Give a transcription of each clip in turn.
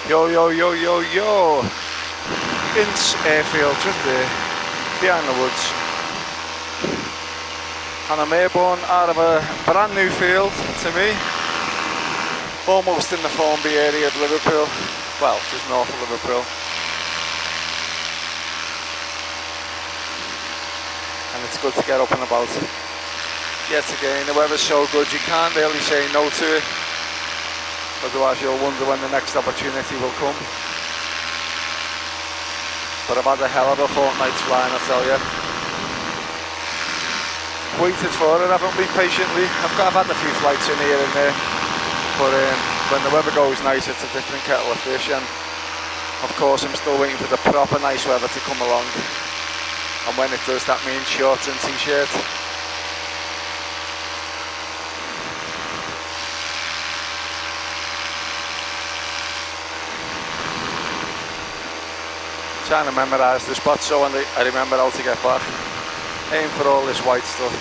Yo, yo, yo, yo, yo. Ince airfield just there, behind the woods. And I'm airborne out of a brand new field to me. Almost in the Formby area of Liverpool. Well, just north of Liverpool. And it's good to get up and about. Yet again, the weather's so good you can't really say no to it. Otherwise you'll wonder when the next opportunity will come. But I've had a hell of a fortnight's flying, I tell you. Waited for it, haven't we, patiently. I've had a few flights in here and there. But when the weather goes nice, it's a different kettle of fish. And of course I'm still waiting for the proper nice weather to come along. And when it does, that means shorts and t-shirt. Trying to memorise the spot so when I remember how to get back. Aim for all this white stuff.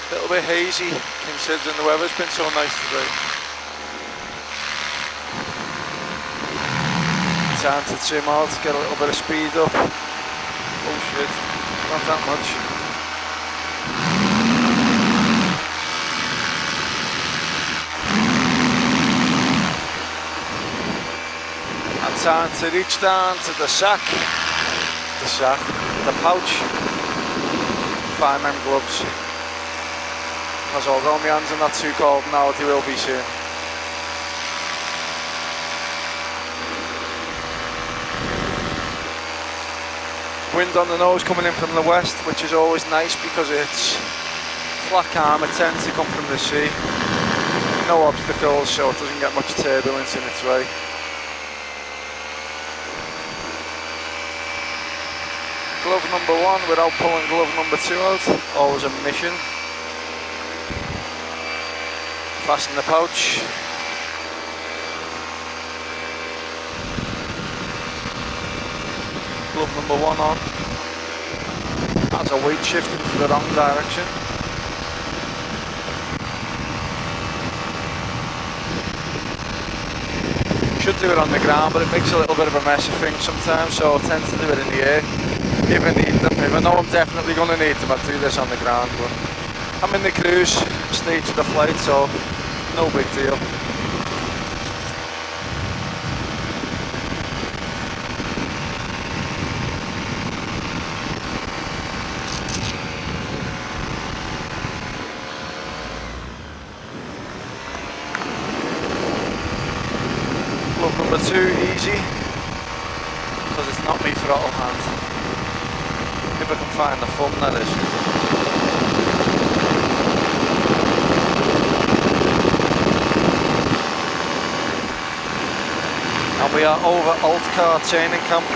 A little bit hazy considering the weather's been so nice today. Time to trim out, get a little bit of speed up. Oh shit, not that much. Time to reach down to the pouch, find them gloves, as although my hands are not too cold now, they will be soon. Wind on the nose coming in from the west, which is always nice because it's flat calm, it tends to come from the sea, no obstacles so it doesn't get much turbulence in its way. Glove number 1 without pulling glove number 2 out, always a mission. Fasten the pouch. Glove number 1 on. That's a weight shift into the wrong direction. Should do it on the ground, but it makes a little bit of a mess of things sometimes, so I tend to do it in the air. If I need them, if I know I'm definitely going to need them, I'll do this on the ground, but I'm in the cruise stage of the flight, so no big deal. Glove number 2, easy, because it's not me throttle hand. If I can find the thumb, that is. And we are over Altcar Training Camp,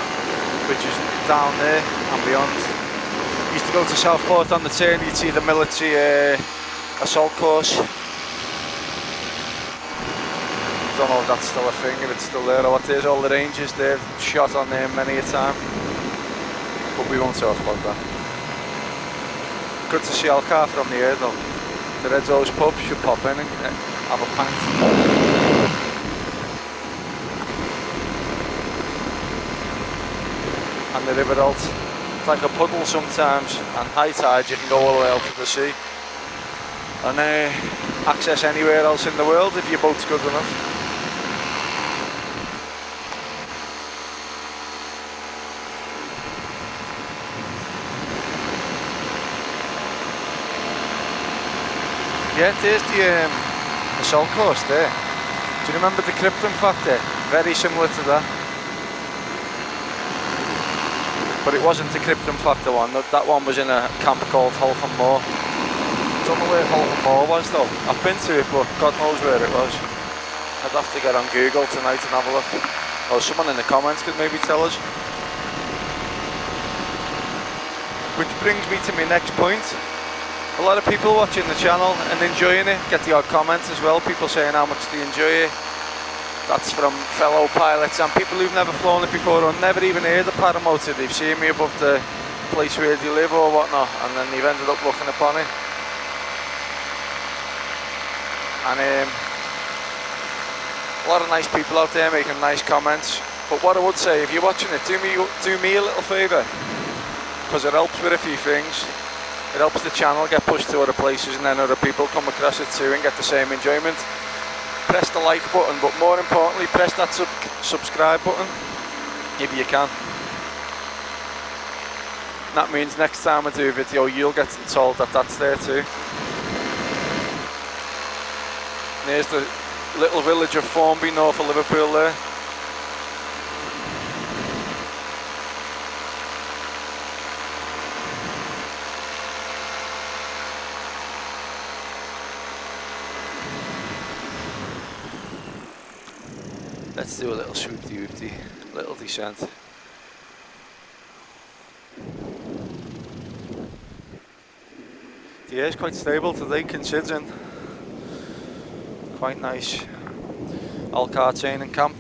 which is down there and beyond. Used to go to Southport on the train, you'd see the military assault course. Don't know if that's still a thing, if it's still there or what it is. All the ranges they've shot on there many a time. But we won't talk about that. Good to see Altcar from the air though. The Red Rose pub, should pop in and have a pint. And the River Alt. It's like a puddle sometimes, and high tide you can go all the way out to the sea. And access anywhere else in the world if your boat's good enough. Yeah, there's the assault course there. Do you remember the Krypton factor? Very similar to that. But it wasn't the Krypton factor one. That one was in a camp called Holkham Moor. Don't know where Holkham Moor was though. I've been to it, but God knows where it was. I'd have to get on Google tonight and have a look. Or someone in the comments could maybe tell us. Which brings me to my next point. A lot of people watching the channel and enjoying it, get the odd comments as well, people saying how much they enjoy it. That's from fellow pilots and people who've never flown it before or never even heard of Paramotor. They've seen me above the place where they live or whatnot, and then they've ended up looking upon it. and a lot of nice people out there making nice comments. But what I would say, if you're watching it, do me a little favour, because it helps with a few things. It helps the channel get pushed to other places, and then other people come across it too and get the same enjoyment. Press the like button, but more importantly, press that subscribe button if you can. That means next time I do a video, you'll get told that that's there too. And there's the little village of Formby north of Liverpool there. Let's do a little swoopty-woopty, little descent. The air's quite stable today, considering. Quite nice. Altcar Training Camp.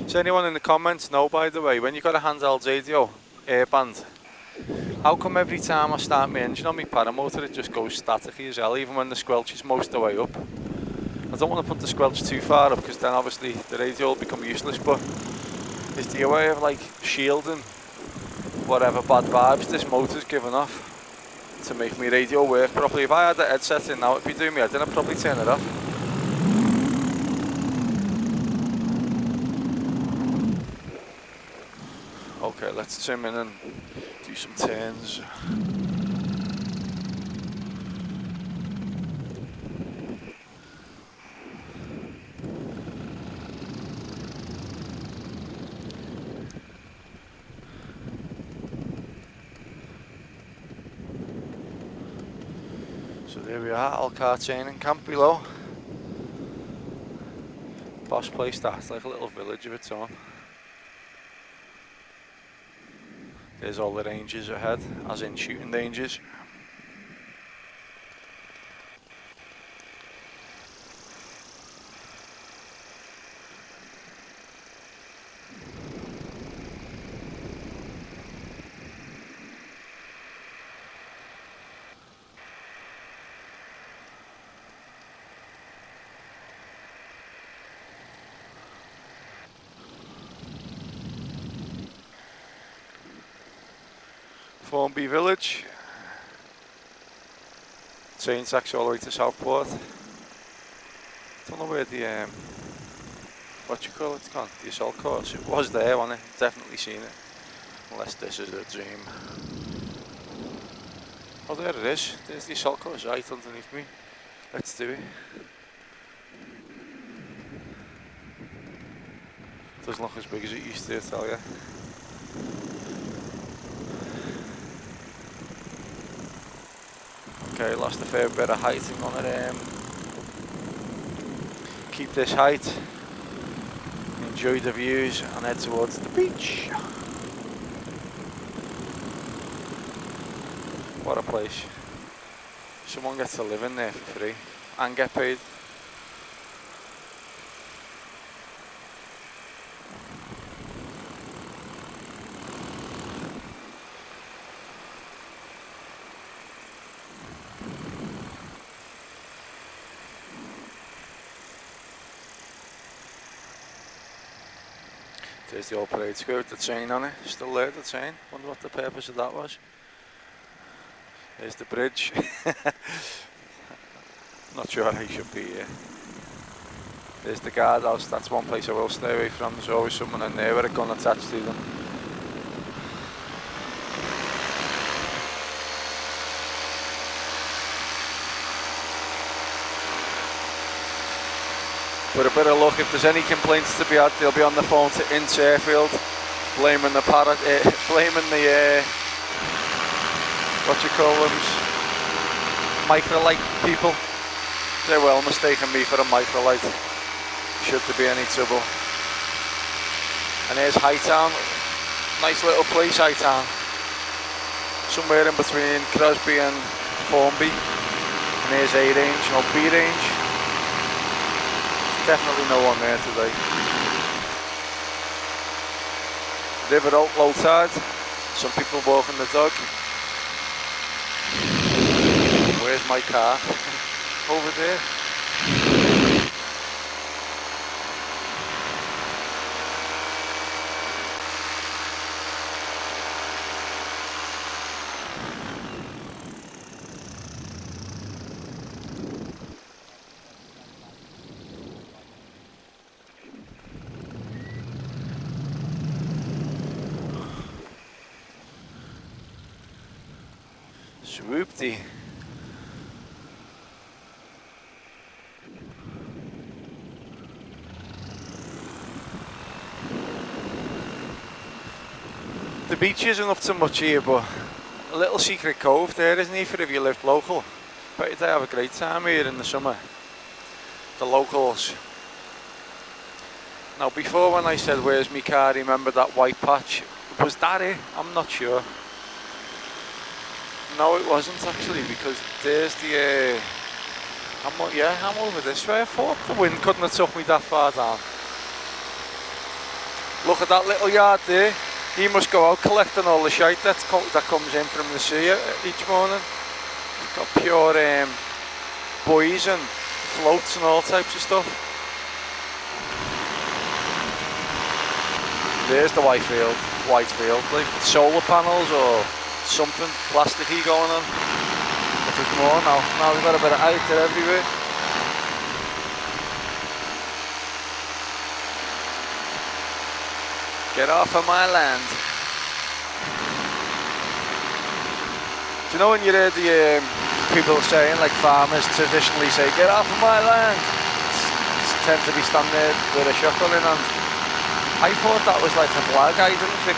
Does anyone in the comments know, by the way, when you've got a handheld radio, airband, how come every time I start my engine on my Paramotor it just goes staticky as hell, even when the squelch is most of the way up? I don't want to put the squelch too far up because then obviously the radio will become useless, but is there a way of like shielding whatever bad vibes this motor's giving off to make my radio work properly? If I had the headset in now, it'd be doing me head in, I'd probably turn it off. Okay, let's trim in and do some turns. So there we are, Altcar Training Camp below. Boss place that, it's like a little village of its own. There's all the ranges ahead, as in shooting ranges. Formby village. Train tracks all the way to Southport. Don't know where the what you call it gone? The assault course. It was there, wasn't it? Definitely seen it. Unless this is a dream. Oh, there it is. There's the assault course right underneath me. Let's do it. Doesn't look as big as it used to, I tell you. Okay, lost a fair bit of height. I'm gonna keep this height, enjoy the views and head towards the beach. What a place. Someone gets to live in there for free and get paid. There's the old parade square with the train on it, still there, the train. Wonder what the purpose of that was. There's the bridge. Not sure I should be here. There's the guardhouse, that's one place I will stay away from. There's always someone in there with a gun attached to them. With a bit of luck, if there's any complaints to be had, they'll be on the phone to Inch Airfield, blaming the what you call them, microlight people. They're well mistaken me for a microlight, should there be any trouble. And there's Hightown, nice little place, Hightown. Somewhere in between Crosby and Formby. And here's A range, no B range. Definitely no one there today. River out, low tide. Some people walking the dog. Where's my car? Over there. Swoopty. The beach isn't up to much here, but a little secret cove there, isn't it, for if you lived local. But they have a great time here in the summer, the locals. Now before, when I said where's my car, remember that white patch? Was that it? I'm not sure. No, it wasn't actually, because there's the I'm over this way. I thought the wind couldn't have took me that far down. Look at that little yard there. He must go out collecting all the shite that comes in from the sea each morning. Got pure buoys and floats and all types of stuff. There's the white field, like solar panels or something plasticky going on. But there's more now. Now we've got a bit of height there everywhere. Get off of my land. Do you know when you hear the people saying, like farmers traditionally say, get off of my land? Tend to be standing there with a shotgun in hand. I thought that was like a flag. I didn't think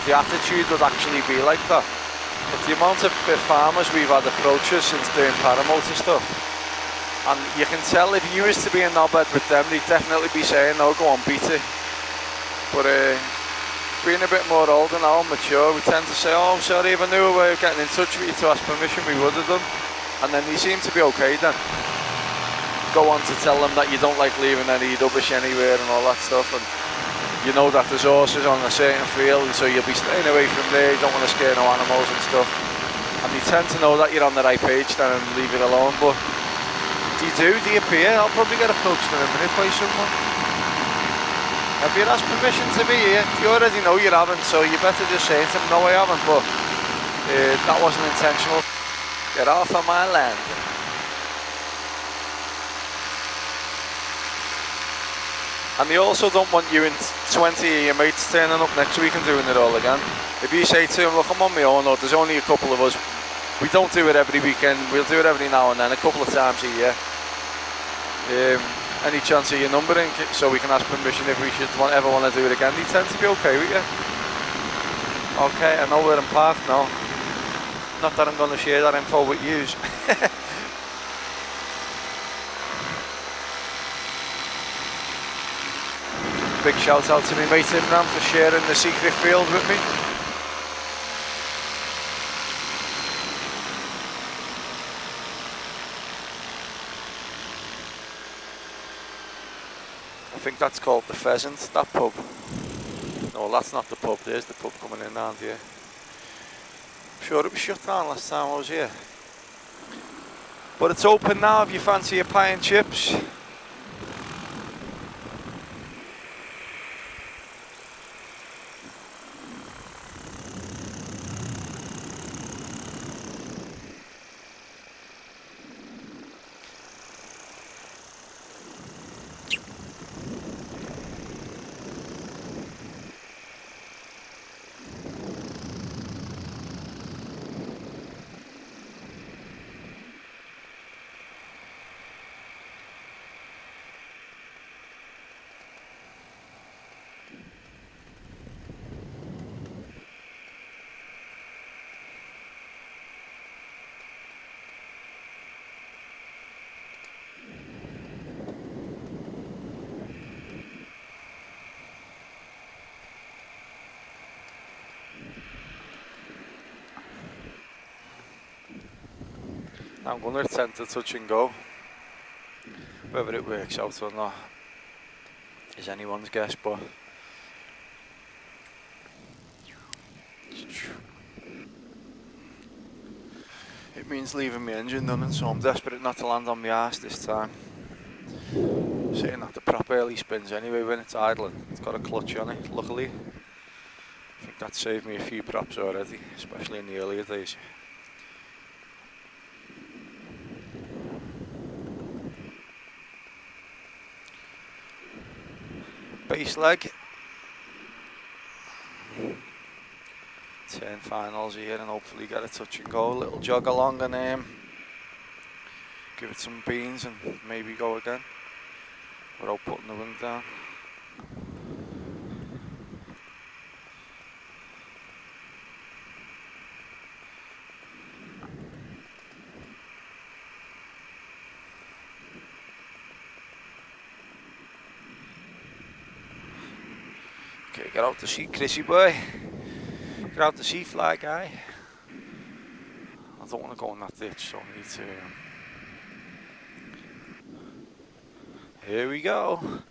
the attitude would actually be like that. But the amount of farmers we've had approach us since doing Paramotor stuff, and you can tell if you used to be a knobhead with them, they'd definitely be saying, no, go on, beat it. But being a bit more older now and mature, we tend to say, oh, I'm sorry, if I knew a way of getting in touch with you to ask permission, we would have done. And then you seem to be okay then. Go on to tell them that you don't like leaving any rubbish anywhere and all that stuff. And you know that there's horses on a certain field, so you'll be staying away from there, you don't want to scare no animals and stuff. And you tend to know that you're on the right page then and leave it alone. But do you appear? I'll probably get approached in a minute by someone. Have you asked permission to be here? You already know you haven't, so you better just say to them, no I haven't, but that wasn't intentional. Get off of my land. And they also don't want you and 20 of your mates turning up next week and doing it all again. If you say to them, look, I'm on my own, or there's only a couple of us, we don't do it every weekend, we'll do it every now and then, a couple of times a year. Any chance of your numbering, so we can ask permission if we should ever want to do it again. They tend to be okay with you. Okay, I know where I'm parked now. Not that I'm going to share that info with you. Big shout out to me mate Imran for sharing the secret field with me. I think that's called the Pheasant, that pub. No, that's not the pub, there's the pub coming in around here. I'm sure it was shut down last time I was here. But it's open now if you fancy a pie and chips. I'm going to attempt to touch and go. Whether it works out or not is anyone's guess, but it means leaving my engine running, so I'm desperate not to land on my arse this time. Sitting at the prop early spins anyway when it's idling. It's got a clutch on it, luckily. I think that saved me a few props already, especially in the earlier days. Base leg. Turn finals here and hopefully get a touch and go. A little jog along and give it some beans and maybe go again without putting the wing down. Okay, get out the seat, Chrissy boy. Get out the seat, fly guy. I don't want to go in that ditch, so I need to. Here we go.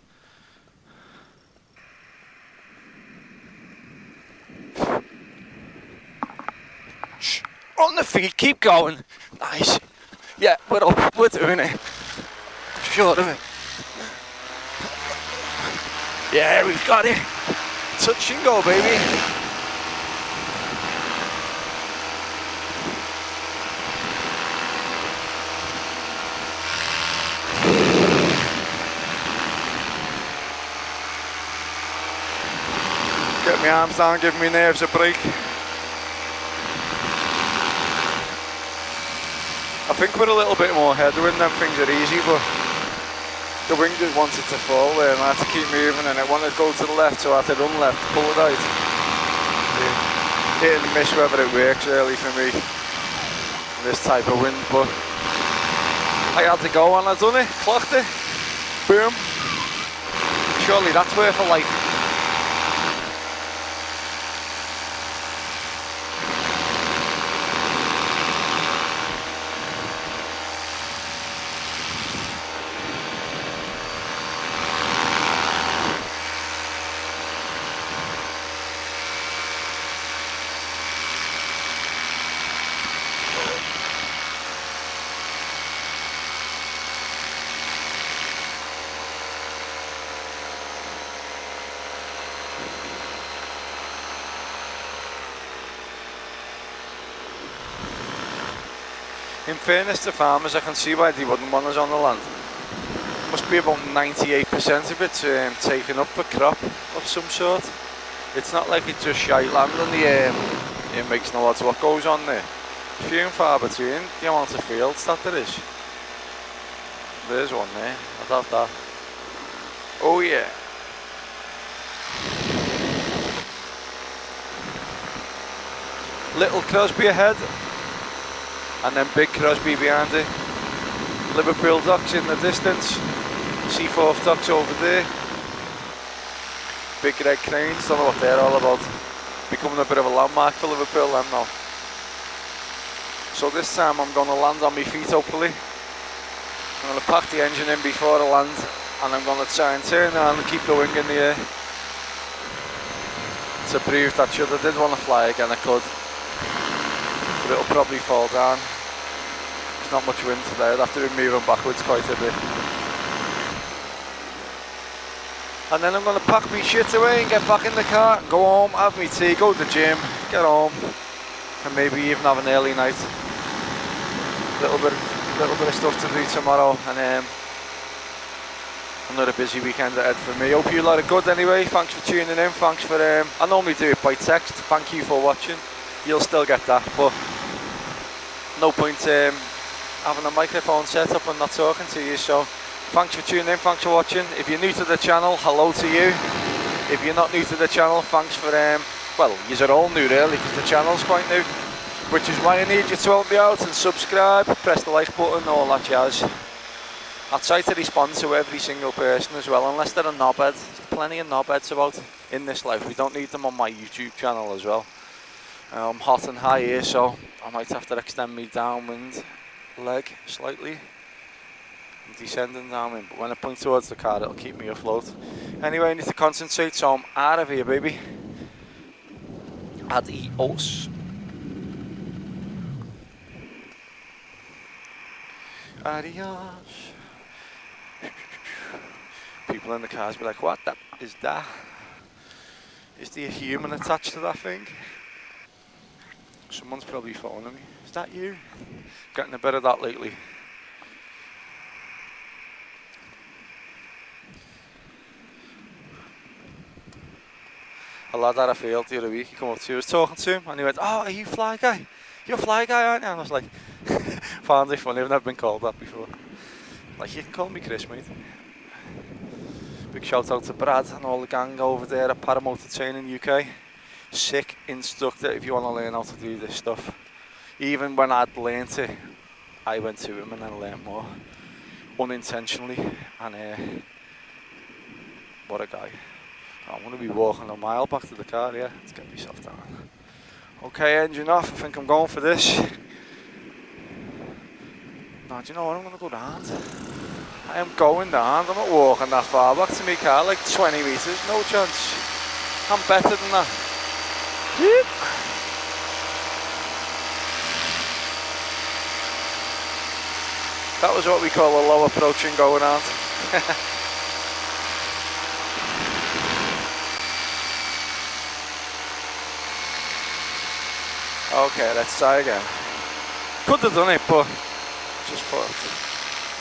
Shh. On the feet, keep going. Nice. Yeah, we're up, we're doing it. Sure of it. Yeah, we've got it. Touch and go, baby. Get my arms down, give my nerves a break. I think with a little bit more headwind, then things are easy, but the wing just wanted to fall there and I had to keep moving and it wanted to go to the left, so I had to run left, pull it out. Yeah. Hit and miss whether it works early for me, this type of wind, but I had to go and I done it, clocked it, boom. Surely that's worth a life. In fairness to farmers, I can see why they wouldn't want us on the land. Must be about 98% of it's taken up for crop of some sort. It's not like it's just shite land and it makes no odds what goes on there. Few and far between the amount of fields that there is. There's one there, I'd have that. Oh yeah. Little Crosby ahead. And then Big Crosby behind it. Liverpool docks in the distance. Seaforth docks over there. Big red cranes, don't know what they're all about. Becoming a bit of a landmark for Liverpool then now. So this time I'm going to land on my feet hopefully. I'm going to pack the engine in before I land and I'm going to try and turn around and keep the wing in the air. To prove that should I did want to fly again I could. But it'll probably fall down. There's not much wind today, I'd have to be moving backwards quite a bit. And then I'm going to pack my shit away and get back in the car, go home, have my tea, go to the gym, get home, and maybe even have an early night. Little bit of stuff to do tomorrow, and another busy weekend ahead for me. Hope you lot are good anyway, thanks for tuning in, thanks for, I normally do it by text, thank you for watching. You'll still get that, but no point having a microphone set up and not talking to you, so thanks for tuning in, thanks for watching. If you're new to the channel, hello to you. If you're not new to the channel, thanks for, well, you're all new really, because the channel's quite new, which is why I need you to help me out and subscribe, press the like button, all that jazz. I'll try to respond to every single person as well, unless they're a knobhead. There's plenty of knobheads about in this life, we don't need them on my YouTube channel as well. I'm hot and high here, so I might have to extend me downwind. leg slightly. I'm descending down in, but when I point towards the car, it'll keep me afloat. Anyway, I need to concentrate, so I'm out of here, baby. Adios. Adios. People in the cars be like, what the is that? Is there a human attached to that thing? Someone's probably phoning me. Is that you? Getting a bit of that lately. A lad had a field the other week, he came up to me, I was talking to him, and he went, oh, are you Fly Guy? You're a Fly Guy, aren't you? And I was like, found it funny, I've never been called that before. Like, you can call me Chris, mate. Big shout out to Brad and all the gang over there at Paramotor Training UK. Sick instructor if you want to learn how to do this stuff. Even when I'd learnt it, I went to him and then learnt more. Unintentionally, and what a guy. I'm going to be walking a mile back to the car, yeah. Let's get myself down. Okay, engine off. I think I'm going for this. No, do you know what? I'm going to go round. I am going down. I'm not walking that far back to my car, like 20 metres. No chance. I'm better than that. Yep. That was what we call a low approach and going round. Okay, let's try again. Could have done it, but just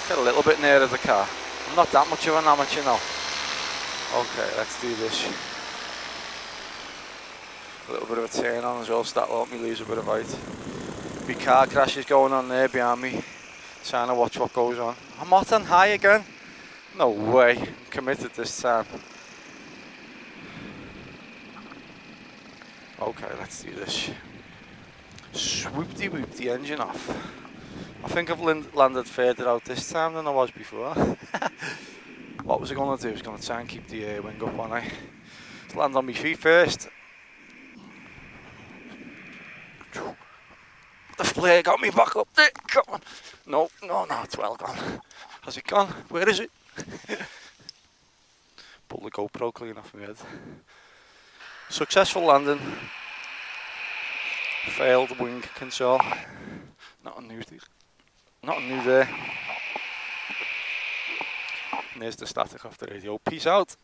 get a little bit nearer the car. I'm not that much of an amateur now. Okay, let's do this. A little bit of a turn on as well, so that'll help me lose a bit of height. My car crash is going on there behind me. Trying to watch what goes on. I'm hot and high again. No way. I'm committed this time. Okay, let's do this. Swoop-de whoop the engine off. I think I've landed further out this time than I was before. What was I going to do? I was going to try and keep the wing up on it. Let's land on my feet first. The flare got me back up there. Come on. No, it's well gone. Has it gone? Where is it? Pull the GoPro clean off my head. Successful landing. Failed wing control. Nothing new there. And there's the static off the radio. Peace out.